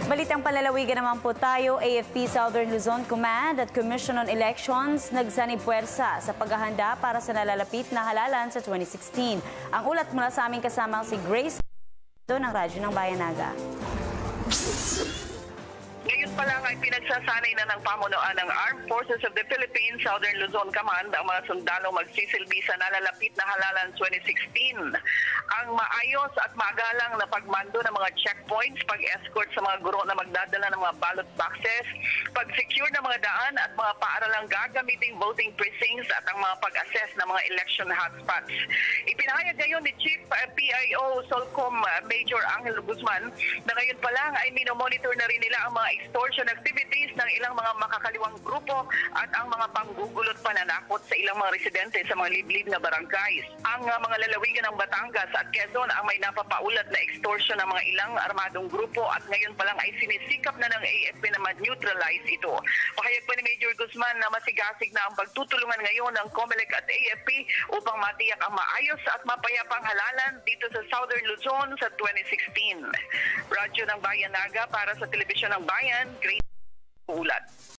Balitang palalawigan naman po tayo, AFP Southern Luzon Command at Commission on Elections nagsanib puwersa sa paghahanda para sa nalalapit na halalan sa 2016. Ang ulat mula sa aming kasamang si Grace ng Radyo ng Bayanaga. Ngayon pa lang ay pinagsasanay na ng pamunuan ng Armed Forces of the Philippines Southern Luzon Command ang mga sundalo magsisilbi sa nalalapit na halalan 2016. Ang maayos at magalang na pagmando ng mga checkpoints, pag-escort sa mga guro na magdadala ng mga ballot boxes, pag-secure ng mga daan at mga paaralang gagamiting voting precincts at ang mga pag-assess ng mga election hotspots. Ipinahayag ngayon ni Chief PIO Solcom Major Angel Guzman na ngayon pa lang ay minomonitor na rin nila ang mga extortion activities ng ilang mga makakaliwang grupo at ang mga panggugulot pananakot sa ilang mga residente sa mga liblib na baranggays. Ang mga lalawigan ng Batangas at Quezon ang may napapaulat na extortion ng mga ilang armadong grupo at ngayon pa lang ay sinisikap na ng AFP na ma-neutralize ito. Pahayag pa ni Major Guzman na masigasig na ang pagtutulungan ngayon ng COMELEC at AFP upang matiyak ang maayos at mapayapang halalan dito sa Southern Luzon sa 2016. Radyo ng Bayanaga para sa Telebisyon ng Bayan, Great Ulat.